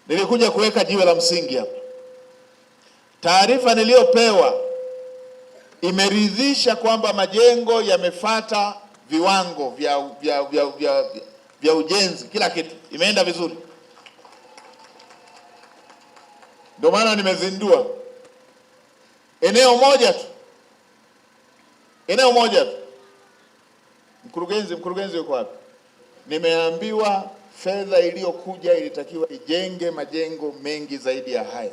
Nilikuja kuweka jiwe la msingi hapa. Taarifa niliyopewa imeridhisha kwamba majengo yamefuata viwango vya ujenzi, kila kitu imeenda vizuri. Ndio maana nimezindua eneo moja tu. Mkurugenzi yuko wapi? Nimeambiwa fedha iliyokuja ilitakiwa ijenge majengo mengi zaidi ya haya.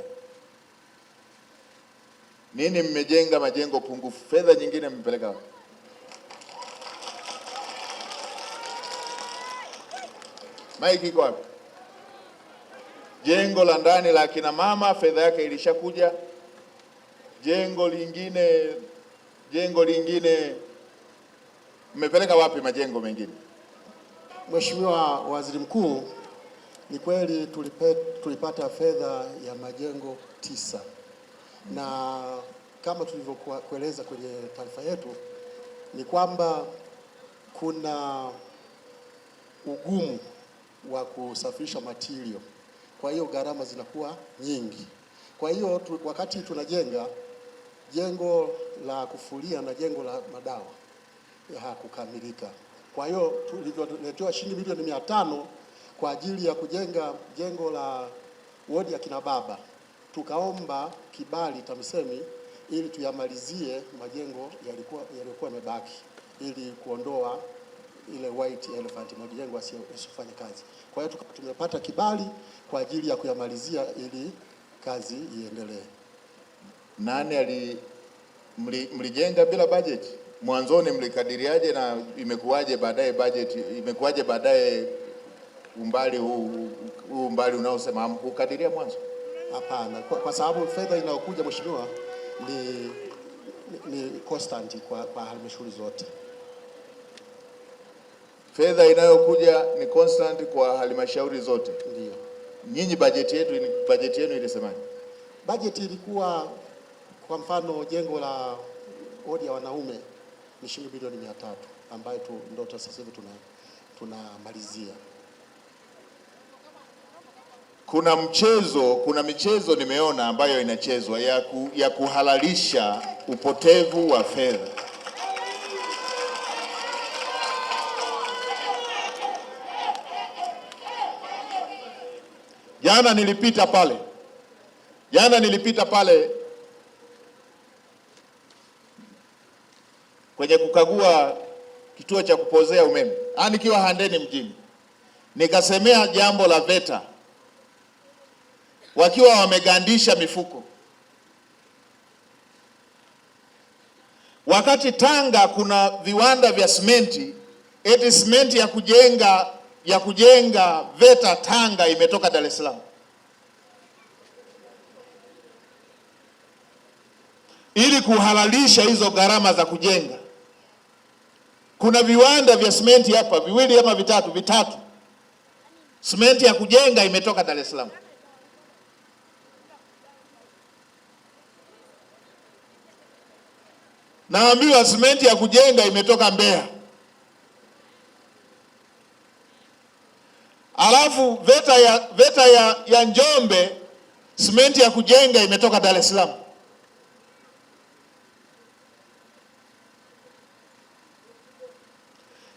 Nini mmejenga majengo pungufu? Fedha nyingine mmepeleka wapi? Mike iko wapi? Jengo la ndani la kina mama fedha yake ilishakuja. Jengo lingine mmepeleka wapi majengo mengine? Mheshimiwa Waziri Mkuu, ni kweli tulipata fedha ya majengo 9, na kama tulivyokueleza kwenye taarifa yetu ni kwamba kuna ugumu wa kusafirisha material, kwa hiyo gharama zinakuwa nyingi. Kwa hiyo wakati tunajenga jengo la kufulia na jengo la madawa hakukamilika. Kwa hiyo tulivyoletewa shilingi milioni 500 kwa ajili ya kujenga jengo la wodi ya kina baba, tukaomba kibali TAMISEMI ili tuyamalizie majengo yalikuwa yamebaki, ili kuondoa ile white elephant, majengo yasifanye kazi. Kwa hiyo tumepata kibali kwa ajili ya kuyamalizia ili kazi iendelee. Nani mlijenga bila budget? Mwanzoni mlikadiriaje na imekuwaje baadaye budget? Imekuwaje baadaye umbali huu umbali unaosema hamkukadiria mwanzo? Hapana, kwa sababu fedha inayokuja mheshimiwa ni constant kwa halmashauri zote. Fedha inayokuja ni constant kwa halmashauri zote. Ndio. Nyinyi budget yenu ilisemaje? Budget ilikuwa, kwa mfano jengo la wodi ya wanaume ni shilingi bilioni 300 ambayo ndio sasa hivi tunamalizia. Kuna michezo nimeona ambayo inachezwa ya kuhalalisha upotevu wa fedha. Jana nilipita pale kwenye kukagua kituo cha kupozea umeme, nikiwa Handeni mjini, nikasemea jambo la VETA wakiwa wamegandisha mifuko, wakati Tanga kuna viwanda vya simenti, eti simenti ya kujenga VETA Tanga imetoka Dar es Salaam. Ili kuhalalisha hizo gharama za kujenga, kuna viwanda vya simenti hapa viwili ama vitatu, simenti ya kujenga imetoka Dar es Salaam. Naambiwa simenti ya kujenga imetoka Mbeya. Alafu VETA ya Njombe simenti ya kujenga imetoka Dar es Salaam.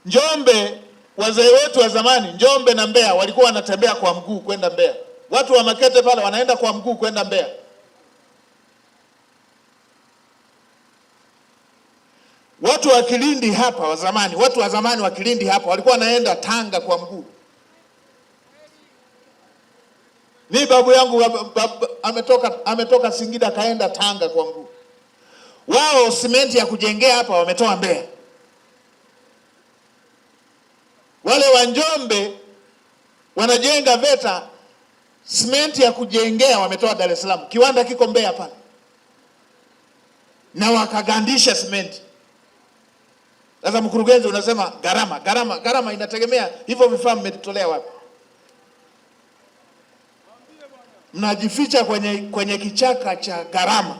Njombe, wazee wetu wa zamani Njombe na Mbeya walikuwa wanatembea kwa mguu kwenda Mbeya. Watu wa Makete pale wanaenda kwa mguu kwenda Mbeya. Watu wa Kilindi hapa watu wa zamani wa Kilindi hapa walikuwa wanaenda Tanga kwa mguu. Ni babu yangu ametoka Singida kaenda Tanga kwa mguu. Wao simenti ya kujengea hapa wametoa Mbeya. Wale wa Njombe wanajenga VETA, simenti ya kujengea wametoa Dar es Salaam. Kiwanda kiko Mbeya pale, na wakagandisha simenti. Sasa mkurugenzi unasema gharama inategemea hivyo vifaa mmetolea wapi? Mnajificha kwenye kichaka cha gharama.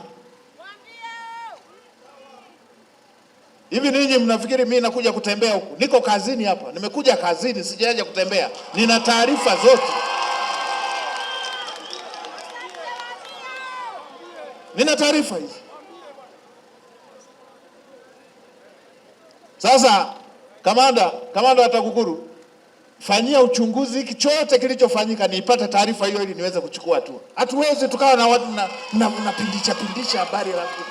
Hivi ninyi mnafikiri mimi nakuja kutembea huku? Niko kazini hapa. Nimekuja kazini, sijaja kutembea. Nina taarifa zote. Nina taarifa hizi. Sasa kamanda wa TAKUKURU, fanyia uchunguzi hiki chote kilichofanyika, niipate taarifa hiyo ili niweze kuchukua hatua. Hatuwezi tukawa na watu pindisha habari alafu.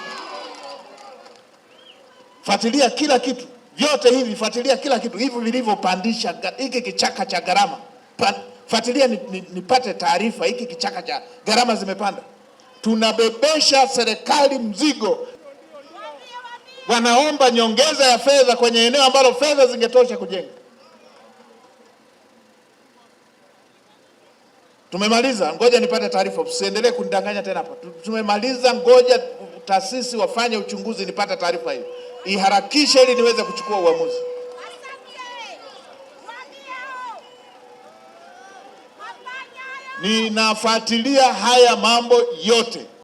Fuatilia kila kitu, vyote hivi fuatilia kila kitu hivi vilivyopandisha hiki kichaka cha gharama. Fuatilia nipate taarifa hiki kichaka cha gharama zimepanda. Tunabebesha serikali mzigo. Wanaomba nyongeza ya fedha kwenye eneo ambalo fedha zingetosha kujenga. Tumemaliza, ngoja nipate taarifa, usiendelee kunidanganya tena hapa. Tumemaliza, ngoja taasisi wafanye uchunguzi, nipate taarifa hiyo. Iharakishe ili niweze kuchukua uamuzi. Ninafuatilia haya mambo yote.